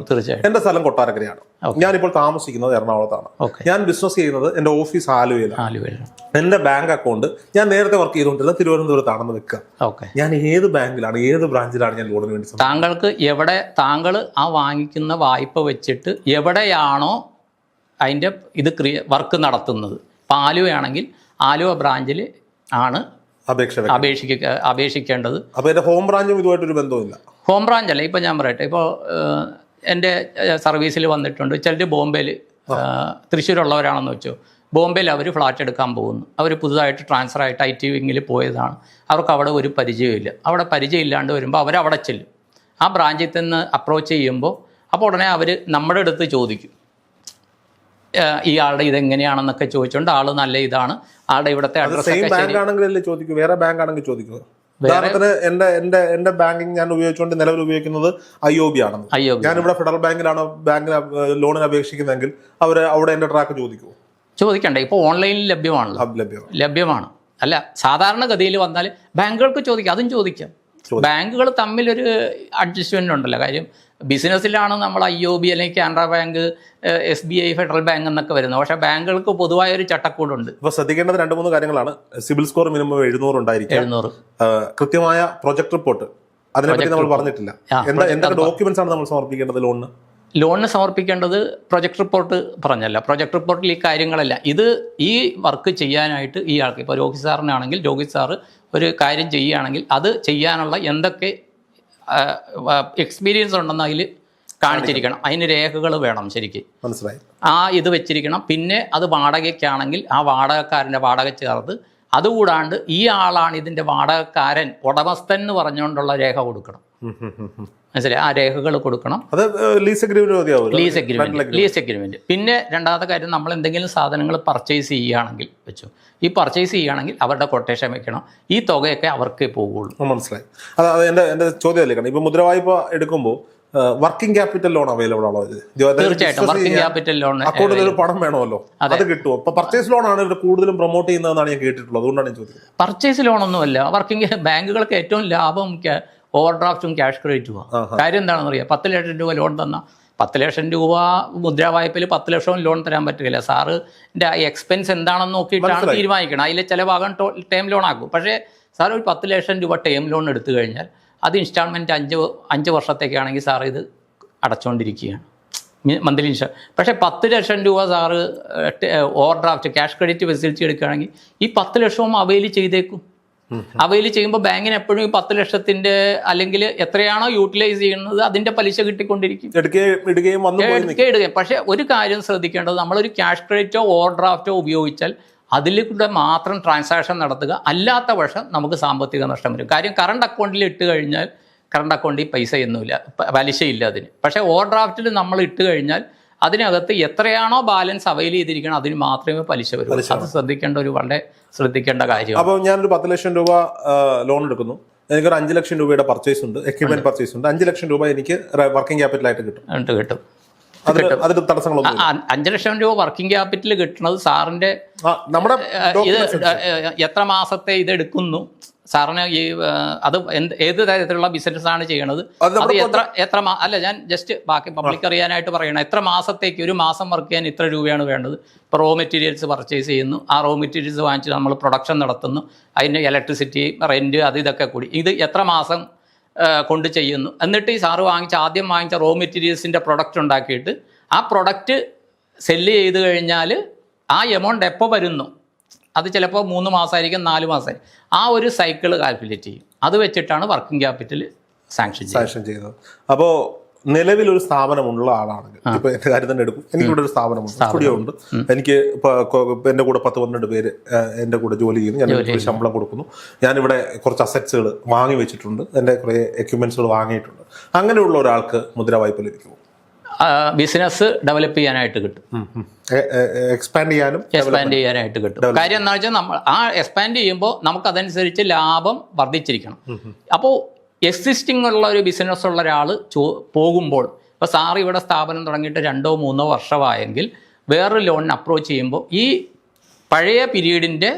തീർച്ചയായിട്ടും എൻ്റെ സ്ഥലം കൊട്ടാരക്കരയാണ്, ഞാനിപ്പോൾ താമസിക്കുന്നത് എറണാകുളത്താണ്. ഞാൻ ബിസിനസ് ചെയ്യുന്നത് എൻ്റെ ഓഫീസ് ആലുവയിലാണ്. എൻ്റെ ബാങ്ക് അക്കൗണ്ട് ഞാൻ നേരത്തെ വർക്ക് ചെയ്തുകൊണ്ടിരുന്നത് തിരുവനന്തപുരത്താണെന്ന് വെക്കുക. ഞാൻ ഏത് ബാങ്കിലാണ്, ഏത് ബ്രാഞ്ചിലാണ് ഞാൻ ലോണിന് വേണ്ടി? താങ്കൾക്ക് എവിടെ, താങ്കൾ ആ വാങ്ങിക്കുന്ന വായ്പ വെച്ചിട്ട് എവിടെയാണോ അതിൻ്റെ ഇത് വർക്ക് നടത്തുന്നത്, ഇപ്പോൾ ആലുവയാണെങ്കിൽ ആലുവ ബ്രാഞ്ചിൽ ആണ് അപേക്ഷിക്കേണ്ടത്. അപ്പോൾ എൻ്റെ ഹോം ബ്രാഞ്ചും ഇതുമായിട്ടൊരു ബന്ധമില്ല? ഹോം ബ്രാഞ്ച് അല്ല. ഇപ്പോൾ ഞാൻ പറയട്ടെ, ഇപ്പോൾ എൻ്റെ സർവീസിൽ വന്നിട്ടുണ്ട് ചിലർ ബോംബെയിൽ, തൃശ്ശൂരുള്ളവരാണെന്ന് വെച്ചോ, ബോംബെയിൽ അവർ ഫ്ലാറ്റ് എടുക്കാൻ പോകുന്നു, അവർ പുതുതായിട്ട് ട്രാൻസ്ഫർ ആയിട്ട് IT വിങ്ങിൽ പോയതാണ്, അവർക്ക് അവിടെ ഒരു പരിചയമില്ല. അവിടെ പരിചയമില്ലാണ്ട് വരുമ്പോൾ അവരവിടെ ചെല്ലും. ആ ബ്രാഞ്ചിൽ നിന്ന് അപ്രോച്ച് ചെയ്യുമ്പോൾ അപ്പോൾ ഉടനെ അവർ നമ്മുടെ അടുത്ത് ചോദിക്കും, ഇയാളുടെ ഇതെങ്ങനെയാണെന്നൊക്കെ ചോദിച്ചുകൊണ്ട് ആൾ നല്ല ഇതാണ്, ആളുടെ ഇവിടുത്തെ അഡ്രസ് ചോദിക്കും. വേറെ ബാങ്ക് ആണെങ്കിൽ ചോദിക്കുക. ഉദാഹരണത്തിന് എന്റെ ബാങ്കിങ് ഞാൻ ഉപയോഗിച്ചുകൊണ്ട് നിലവിൽ ഉപയോഗിക്കുന്നത് IOB ആണെന്ന്, ഞാൻ ഇവിടെ ഫെഡറൽ ബാങ്കിലാണ് ബാങ്കിന് ലോണിന് അപേക്ഷിക്കുന്നതെങ്കിൽ അവിടെ എന്റെ ട്രാക്ക് ചോദിക്കുമോ? ചോദിക്കണ്ടേ? ഇപ്പോൾ ഓൺലൈനിൽ ലഭ്യമാണ്. അല്ല, സാധാരണഗതിയിൽ വന്നാൽ ബാങ്കുകൾക്ക് ചോദിക്കാം, അതും ചോദിക്കാം. ബാങ്കുകൾ തമ്മിലൊരു അഡ്ജസ്റ്റ്മെൻ്റ് ഉണ്ടല്ലോ. കാര്യം ബിസിനസ്സിലാണ് നമ്മൾ IOB അല്ലെങ്കിൽ Canara bank, SBI, federal bank എന്നൊക്കെ വരുന്നത്. പക്ഷേ ബാങ്കുകൾക്ക് പൊതുവായ ഒരു ചട്ടക്കൂടുണ്ട്. ഇപ്പോൾ ശ്രദ്ധിക്കേണ്ടത് 2-3 കാര്യങ്ങളാണ്. സിബിൽ സ്കോർ മിനിമം 700 ഉണ്ടായിരിക്കും. 700. കൃത്യമായ പ്രൊജക്ട് റിപ്പോർട്ട്, അതിനെപ്പറ്റി നമ്മൾ പറഞ്ഞിട്ടില്ല. എന്തൊക്കെ ഡോക്യുമെന്റ്സ് ആണ് നമ്മൾ സമർപ്പിക്കേണ്ടത് ലോണിന് സമർപ്പിക്കേണ്ടത്? പ്രൊജക്ട് റിപ്പോർട്ട് പറഞ്ഞല്ല. പ്രൊജക്ട് റിപ്പോർട്ടിൽ ഈ കാര്യങ്ങളല്ല. ഈ വർക്ക് ചെയ്യാനായിട്ട് ഈ ആൾക്ക്, ഇപ്പോൾ രോഹിത് സാറിനാണെങ്കിൽ രോഹിത് സാറ് ഒരു കാര്യം ചെയ്യുകയാണെങ്കിൽ അത് ചെയ്യാനുള്ള എന്തൊക്കെ എക്സ്പീരിയൻസ് ഉണ്ടെന്ന് അതിൽ കാണിച്ചിരിക്കണം. അതിന് രേഖകൾ വേണം ശരിക്കും. മനസ്സിലായി. ഇത് വെച്ചിരിക്കണം. പിന്നെ അത് വാടകയ്ക്കാണെങ്കിൽ ആ വാടകക്കാരൻ്റെ വാടക ചേർത്ത്, അതുകൂടാണ്ട് ഈ ആളാണ് ഇതിൻ്റെ വാടകക്കാരൻ, ഉടമസ്ഥൻ എന്ന് പറഞ്ഞുകൊണ്ടുള്ള രേഖ കൊടുക്കണം. മനസ്സിലായി? ആ രേഖകൾ കൊടുക്കണം. Lease agreement. പിന്നെ രണ്ടാമത്തെ കാര്യം, നമ്മൾ എന്തെങ്കിലും സാധനങ്ങൾ പർച്ചേസ് ചെയ്യുകയാണെങ്കിൽ ഈ പർച്ചേസ് ചെയ്യുകയാണെങ്കിൽ അവരുടെ കൊട്ടേഷൻ വെക്കണം. ഈ തുകയൊക്കെ അവർക്കേ പോകുള്ളൂ. മനസ്സിലായി. അത് എൻ്റെ ചോദ്യം. ഇപ്പൊ മുദ്രവായ്പ എടുക്കുമ്പോൾ വർക്കിംഗ് ക്യാപിറ്റൽ ലോൺ അവൈലബിൾ ആണോ? തീർച്ചയായിട്ടും വർക്കിംഗ് ക്യാപിറ്റൽ ലോൺ. അക്കൗണ്ടിൽ ഒരു പണം വേണമല്ലോ, അത് കിട്ടുമോ? അപ്പൊ പർച്ചേസ് ലോൺ ആണ് ഇവർ കൂടുതലും പ്രൊമോട്ട് ചെയ്യുന്നതെന്നാണ് ഞാൻ കേട്ടിട്ടുള്ളത്. അതുകൊണ്ടാണ് ഞാൻ ചോദിക്കുന്നത്. പർച്ചേസ് ലോണൊന്നുമല്ല. ബാങ്കുകൾക്ക് ഏറ്റവും ലാഭം ഓവർ ഡ്രാഫ്റ്റും ക്യാഷ് ക്രെഡിറ്റുമാണ്. കാര്യം എന്താണെന്ന് അറിയാം? 10 ലക്ഷം രൂപ ലോൺ തന്നാൽ 10 ലക്ഷം രൂപ മുദ്രാവായ്പയിൽ 10 ലക്ഷം ലോൺ തരാൻ പറ്റില്ല. സാറിൻ്റെ എക്സ്പെൻസ് എന്താണെന്ന് നോക്കിയിട്ടാണ് തീരുമാനിക്കണം. അതിലെ ചില ഭാഗം ടേം ലോൺ ആക്കും. പക്ഷേ സാർ ഒരു 10 ലക്ഷം രൂപ ടേം ലോൺ എടുത്തു കഴിഞ്ഞാൽ അത് ഇൻസ്റ്റാൾമെൻറ്റ് 5 വർഷത്തേക്കാണെങ്കിൽ സാർ ഇത് അടച്ചുകൊണ്ടിരിക്കുകയാണ്, മന്ത്ലി ഇൻസ്റ്റാൾ. പക്ഷേ 10 ലക്ഷം രൂപ sir over draft cash credit facility എടുക്കുകയാണെങ്കിൽ ഈ 10 ലക്ഷവും അവൈൽ ചെയ്തേക്കും. അവൈൽ ചെയ്യുമ്പോൾ ബാങ്കിന് എപ്പോഴും ഈ 10 ലക്ഷത്തിൻ്റെ അല്ലെങ്കിൽ എത്രയാണോ യൂട്ടിലൈസ് ചെയ്യുന്നത് അതിൻ്റെ പലിശ കിട്ടിക്കൊണ്ടിരിക്കും. എടുക്കുകയും. പക്ഷേ ഒരു കാര്യം ശ്രദ്ധിക്കേണ്ടത്, നമ്മളൊരു ക്യാഷ് ക്രെഡിറ്റോ ഓവർ ഡ്രാഫ്റ്റോ ഉപയോഗിച്ചാൽ അതിലൂടെ മാത്രം ട്രാൻസാക്ഷൻ നടത്തുക. അല്ലാത്ത പക്ഷം നമുക്ക് സാമ്പത്തിക നഷ്ടം വരും. കാര്യം കറണ്ട് അക്കൗണ്ടിൽ ഇട്ട് കഴിഞ്ഞാൽ കറണ്ട് അക്കൗണ്ടിൽ പൈസയൊന്നുമില്ല, പലിശയില്ല അതിന്. പക്ഷേ ഓവർ ഡ്രാഫ്റ്റിൽ നമ്മൾ ഇട്ട് കഴിഞ്ഞാൽ അതിനകത്ത് എത്രയാണോ ബാലൻസ് അവൈൽ ചെയ്തിരിക്കണം അതിന് മാത്രമേ പലിശ വരൂ. അത് വളരെ ശ്രദ്ധിക്കേണ്ട കാര്യം. അപ്പോൾ ഞാനൊരു 10 ലക്ഷം രൂപ ലോൺ എടുക്കുന്നു, എനിക്കൊരു 5 ലക്ഷം രൂപയുടെ പർച്ചേസ് ഉണ്ട്, എക്യുപ്മെന്റ് പർച്ചേസ് ഉണ്ട്. 5 ലക്ഷം രൂപ എനിക്ക് വർക്കിംഗ് ക്യാപിറ്റലായിട്ട് കിട്ടും. അതിന് തടസ്സങ്ങളൊന്നും? 5 ലക്ഷം രൂപ വർക്കിംഗ് ക്യാപിറ്റൽ കിട്ടുന്നത് സാറിന്റെ നമ്മുടെ ഇത് എത്ര മാസത്തെ ഇതെടുക്കുന്നു, സാറിന് ഈ അത് ഏത് തരത്തിലുള്ള ബിസിനസ്സാണ് ചെയ്യണത്, അത് എത്ര അല്ല, ഞാൻ ജസ്റ്റ് ബാക്കി പബ്ലിക് അറിയാനായിട്ട് പറയണം. എത്ര മാസത്തേക്ക്, ഒരു മാസം വർക്ക് ചെയ്യാൻ ഇത്ര രൂപയാണ് വേണ്ടത്. ഇപ്പോൾ റോ മെറ്റീരിയൽസ് പർച്ചേസ് ചെയ്യുന്നു, ആ റോ മെറ്റീരിയൽസ് വാങ്ങിച്ച് നമ്മൾ പ്രൊഡക്ഷൻ നടത്തുന്നു, അതിന് ഇലക്ട്രിസിറ്റി, റെൻറ്റ്, ഇതൊക്കെ കൂടി ഇത് എത്ര മാസം കൊണ്ട് ചെയ്യുന്നു. എന്നിട്ട് ഈ സാറ് ആദ്യം വാങ്ങിച്ച റോ മെറ്റീരിയൽസിൻ്റെ പ്രൊഡക്റ്റ് ഉണ്ടാക്കിയിട്ട് ആ പ്രൊഡക്റ്റ് സെല്ല് ചെയ്ത് കഴിഞ്ഞാൽ ആ എമൗണ്ട് എപ്പോൾ വരുന്നു, അത് ചിലപ്പോൾ 3 മാസമായിരിക്കും, 4 മാസമായിരിക്കും, ആ ഒരു സൈക്കിൾ കാൽക്കുലേറ്റ് ചെയ്യും. അത് വെച്ചിട്ടാണ് വർക്കിംഗ് ക്യാപിറ്റൽ സാങ്ഷൻ ചെയ്യുന്നത്. അപ്പോൾ നിലവിലൊരു സ്ഥാപനമുള്ള ആളാണെങ്കിൽ, ഇപ്പോൾ എൻ്റെ കാര്യം തന്നെ എടുക്കും, എനിക്കിവിടെ ഒരു സ്ഥാപനമുണ്ട്, സ്റ്റുഡിയോ ഉണ്ട്, എനിക്ക് എൻ്റെ കൂടെ 10-12 പേര് എൻ്റെ കൂടെ ജോലി ചെയ്യുന്നു, ഞാൻ ശമ്പളം കൊടുക്കുന്നു, ഞാനിവിടെ കുറച്ച് അസറ്റ്സുകൾ വാങ്ങി വെച്ചിട്ടുണ്ട്, എൻ്റെ കുറേ എക്യുപ്മെൻറ്റ്സുകൾ വാങ്ങിയിട്ടുണ്ട്. അങ്ങനെയുള്ള ഒരാൾക്ക് മുദ്രാവായ്പ ലഭിക്കുമോ? ബിസിനസ് ഡെവലപ്പ് ചെയ്യാനായിട്ട് കിട്ടും, എക്സ്പാൻഡ് ചെയ്യാനായിട്ട് കിട്ടും. കാര്യം എന്താ വെച്ചാൽ നമ്മൾ ആ എക്സ്പാൻഡ് ചെയ്യുമ്പോൾ നമുക്കതനുസരിച്ച് ലാഭം വർദ്ധിച്ചിരിക്കണം. അപ്പോൾ എക്സിസ്റ്റിംഗ് ഉള്ള ഒരു ബിസിനസ് ഉള്ള ഒരാൾ പോകുമ്പോൾ, ഇപ്പോൾ ഇപ്പോൾ സാർ ഇവിടെ സ്ഥാപനം തുടങ്ങിയിട്ട് 2-3 വർഷമായെങ്കിൽ വേറൊരു ലോണിന് അപ്രോച്ച് ചെയ്യുമ്പോൾ ഈ പഴയ പീരീഡിൻ്റെ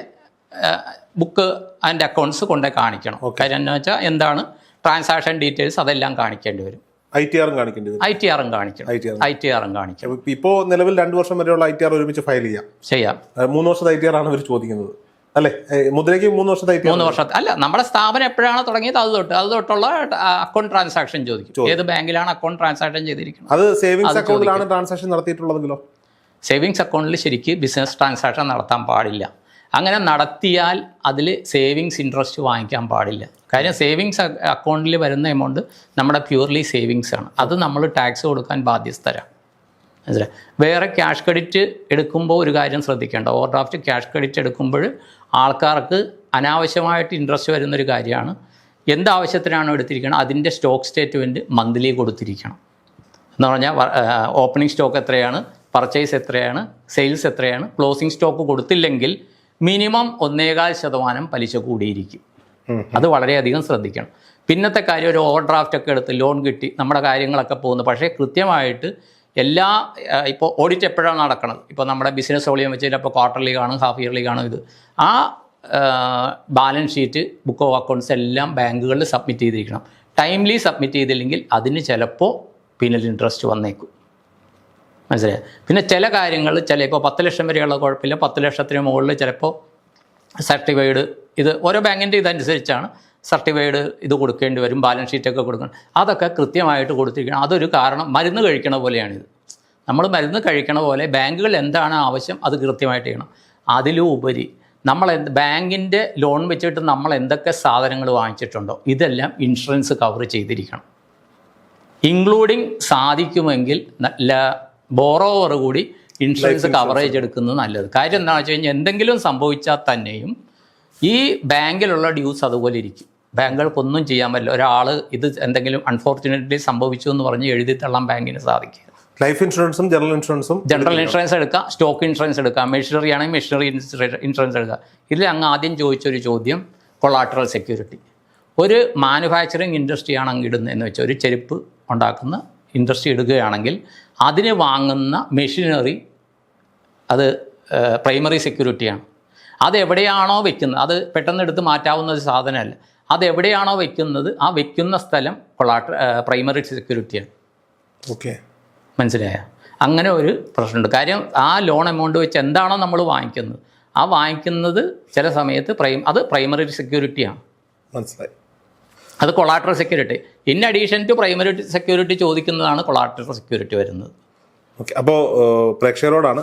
ബുക്ക് ആൻഡ് അക്കൗണ്ട്സ് കൊണ്ടേ കാണിക്കണം. കാര്യം എന്ന് വെച്ചാൽ എന്താണ് ട്രാൻസാക്ഷൻ ഡീറ്റെയിൽസ് അതെല്ലാം കാണിക്കേണ്ടി വരും. ITR കാണിക്കേണ്ടി വരും. ITR കാണിക്കണം. ഇപ്പോൾ നിലവിൽ 2 വർഷം വരെയുള്ള ITR ഒരുമിച്ച് ഫയൽ ചെയ്യാം. 3 വർഷത്തെ ITR ആണ് അവർ ചോദിക്കുന്നത് അല്ലേ? മുദ്രയ്ക്ക് 3 വർഷത്തെ ITR. 3 വർഷത്തെ അല്ല, നമ്മുടെ സ്ഥാപനം എപ്പോഴാണ് തുടങ്ങിയത് അത് തൊട്ടുള്ള അക്കൗണ്ട് ട്രാൻസാക്ഷൻ ചോദിക്കും. ഏത് ബാങ്കിലാണ് അക്കൗണ്ട് ട്രാൻസാക്ഷൻ ചെയ്തിരിക്കുന്നത്. അത് സേവിങ്സ് അക്കൗണ്ടിലാണ് ട്രാൻസാക്ഷൻ നടത്തിയിട്ടുള്ളതെങ്കിലോ? സേവിങ്സ് അക്കൗണ്ടിൽ ശരിക്ക് ബിസിനസ് ട്രാൻസാക്ഷൻ നടത്താൻ പാടില്ല. അങ്ങനെ നടത്തിയാൽ അതിൽ സേവിങ്സ് ഇൻട്രസ്റ്റ് വാങ്ങിക്കാൻ പാടില്ല. കാര്യം സേവിങ്സ് അക്കൗണ്ടിൽ വരുന്ന എമൗണ്ട് നമ്മുടെ പ്യൂർലി സേവിങ്സ് ആണ്. അത് നമ്മൾ ടാക്സ് കൊടുക്കാൻ ബാധ്യസ്ഥരാണ്. മനസ്സിലായി? വേറെ ക്യാഷ് ക്രെഡിറ്റ് എടുക്കുമ്പോൾ ഒരു കാര്യം ശ്രദ്ധിക്കേണ്ട, ഓവർ ഡ്രാഫ്റ്റ് ക്യാഷ് ക്രെഡിറ്റ് എടുക്കുമ്പോൾ ആൾക്കാർക്ക് അനാവശ്യമായിട്ട് ഇൻട്രസ്റ്റ് വരുന്നൊരു കാര്യമാണ്. എന്താവശ്യത്തിനാണോ എടുത്തിരിക്കണം അതിൻ്റെ സ്റ്റോക്ക് സ്റ്റേറ്റ്മെൻറ്റ് മന്ത്ലി കൊടുത്തിരിക്കണം. എന്ന് പറഞ്ഞാൽ ഓപ്പണിംഗ് സ്റ്റോക്ക് എത്രയാണ്, പർച്ചേസ് എത്രയാണ്, സെയിൽസ് എത്രയാണ്. ക്ലോസിംഗ് സ്റ്റോക്ക് കൊടുത്തില്ലെങ്കിൽ മിനിമം 1.25% പലിശ കൂടിയിരിക്കും. അത് വളരെയധികം ശ്രദ്ധിക്കണം. പിന്നത്തെ കാര്യം, ഒരു ഓവർ ഡ്രാഫ്റ്റ് ഒക്കെ എടുത്ത് ലോൺ കിട്ടി നമ്മുടെ കാര്യങ്ങളൊക്കെ പോകുന്നു. പക്ഷേ കൃത്യമായിട്ട് ഇപ്പോൾ ഓഡിറ്റ് എപ്പോഴാണ് നടക്കുന്നത്, ഇപ്പോൾ നമ്മുടെ ബിസിനസ് വോളിയം വെച്ച് ചിലപ്പോൾ ക്വാർട്ടർലി കാണും, ഹാഫ് ഇയർലി കാണും. ആ balance sheet, book of accounts എല്ലാം ബാങ്കുകളിൽ സബ്മിറ്റ് ചെയ്തിരിക്കണം. ടൈംലി സബ്മിറ്റ് ചെയ്തില്ലെങ്കിൽ അതിന് ചിലപ്പോൾ പീനൽ ഇൻട്രസ്റ്റ് വന്നേക്കും. മനസ്സിലായി? പിന്നെ ചില കാര്യങ്ങൾ ഇപ്പോൾ 10 ലക്ഷം വരെയുള്ള കുഴപ്പമില്ല, 10 ലക്ഷത്തിന് മുകളിൽ ചിലപ്പോൾ സർട്ടിഫൈഡ്, ഇത് ഓരോ ബാങ്കിൻ്റെ ഇതനുസരിച്ചാണ് സർട്ടിഫൈഡ് ഇത് കൊടുക്കേണ്ടി വരും, ബാലൻസ് ഷീറ്റൊക്കെ കൊടുക്കണം. അതൊക്കെ കൃത്യമായിട്ട് കൊടുത്തിരിക്കണം. അതൊരു കാരണം, മരുന്ന് കഴിക്കണ പോലെയാണിത്. നമ്മൾ മരുന്ന് കഴിക്കണ പോലെ ബാങ്കുകൾ എന്താണ് ആവശ്യം അത് കൃത്യമായിട്ട് ചെയ്യണം. അതിലുപരി നമ്മൾ ബാങ്കിൻ്റെ ലോൺ വെച്ചിട്ട് നമ്മൾ എന്തൊക്കെ സാധനങ്ങൾ വാങ്ങിച്ചിട്ടുണ്ടോ ഇതെല്ലാം ഇൻഷുറൻസ് കവർ ചെയ്തിരിക്കണം. ഇൻക്ലൂഡിങ് സാധിക്കുമെങ്കിൽ ബോറോവർ കൂടി ഇൻഷുറൻസ് കവറേജ് എടുക്കുന്നത് നല്ലത്. കാര്യം എന്താണെന്ന് വെച്ച് കഴിഞ്ഞാൽ എന്തെങ്കിലും സംഭവിച്ചാൽ തന്നെയും ഈ ബാങ്കിലുള്ള ഡ്യൂസ് അതുപോലെ ഇരിക്കും. ബാങ്കുകൾക്കൊന്നും ചെയ്യാൻ പറ്റില്ല. ഒരാൾ ഇത് എന്തെങ്കിലും അൺഫോർച്ചുനേറ്റ്ലി സംഭവിച്ചു എന്ന് പറഞ്ഞ് എഴുതി തള്ളാൻ ബാങ്കിന് സാധിക്കുക. ലൈഫ് ഇൻഷുറൻസും ജനറൽ ഇൻഷുറൻസ് എടുക്കാം, സ്റ്റോക്ക് ഇൻഷുറൻസ് എടുക്കാം, മെഷീനറി ആണെങ്കിൽ മെഷീനറി ഇൻഷുറൻസ് എടുക്കാം. ഇതിൽ അങ്ങ് ആദ്യം ചോദിച്ചൊരു ചോദ്യം കൊളാട്രൽ സെക്യൂരിറ്റി. ഒരു മാനുഫാക്ചറിങ് ഇൻഡസ്ട്രി ആണെങ്കിൽ ഇടുന്നതെന്ന് വെച്ചാൽ ഒരു ചെരുപ്പ് ഉണ്ടാക്കുന്ന ഇൻഡസ്ട്രി ഇടുകയാണെങ്കിൽ അതിന് വാങ്ങുന്ന മെഷീനറി അത് പ്രൈമറി സെക്യൂരിറ്റിയാണ്. അതെവിടെയാണോ വെക്കുന്നത് അത് പെട്ടെന്ന് എടുത്ത് മാറ്റാവുന്ന ഒരു സാധനമല്ല. അതെവിടെയാണോ വെക്കുന്നത് ആ വെക്കുന്ന സ്ഥലം പ്രൈമറി സെക്യൂരിറ്റിയാണ്. ഓക്കെ, മനസ്സിലായ? അങ്ങനെ ഒരു പ്രശ്നമുണ്ട്. കാര്യം ആ ലോൺ എമൗണ്ട് വെച്ച് എന്താണോ നമ്മൾ വാങ്ങിക്കുന്നത് ആ വാങ്ങിക്കുന്നത് ചില സമയത്ത് അത് പ്രൈമറി സെക്യൂരിറ്റിയാണ്. മനസ്സിലായി? അത് collateral security. In addition to primary security ചോദിക്കുന്നതാണ് കൊളാട്രൽ സെക്യൂരിറ്റി വരുന്നത്. ഓക്കെ, അപ്പോൾ പ്രേക്ഷകരോടാണ്,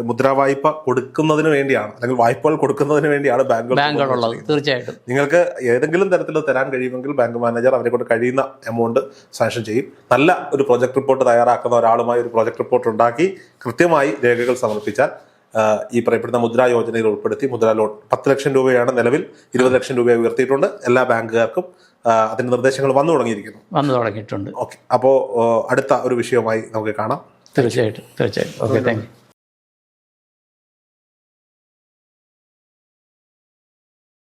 മുദ്രാ വായ്പ കൊടുക്കുന്നതിന് വേണ്ടിയാണ് അല്ലെങ്കിൽ വായ്പകൾ കൊടുക്കുന്നതിന് വേണ്ടിയാണ് ബാങ്കുകളുള്ളത്. തീർച്ചയായിട്ടും നിങ്ങൾക്ക് ഏതെങ്കിലും തരത്തിൽ തരാൻ കഴിയുമെങ്കിൽ ബാങ്ക് മാനേജർ അവരെ കൊണ്ട് കഴിയുന്ന എമൗണ്ട് സാങ്ഷൻ ചെയ്യും. നല്ല ഒരു പ്രൊജക്ട് റിപ്പോർട്ട് തയ്യാറാക്കുന്ന ഒരാളുമായി ഒരു പ്രൊജക്ട് റിപ്പോർട്ട് ഉണ്ടാക്കി കൃത്യമായി രേഖകൾ സമർപ്പിച്ചാൽ ഈ പറയപ്പെടുന്ന മുദ്രാ യോജനയിൽ ഉൾപ്പെടുത്തി മുദ്രാ ലോൺ 10 ലക്ഷം രൂപയാണ് നിലവിൽ, 20 ലക്ഷം രൂപയായി ഉയർത്തിയിട്ടുണ്ട്. എല്ലാ ബാങ്കുകാർക്കും അതിന്റെ നിർദ്ദേശങ്ങൾ വന്നു തുടങ്ങിയിട്ടുണ്ട്. ഓക്കെ, അപ്പോൾ അടുത്ത ഒരു വിഷയവുമായി നമുക്ക് കാണാം. തീർച്ചയായിട്ടും. Okay, thank you.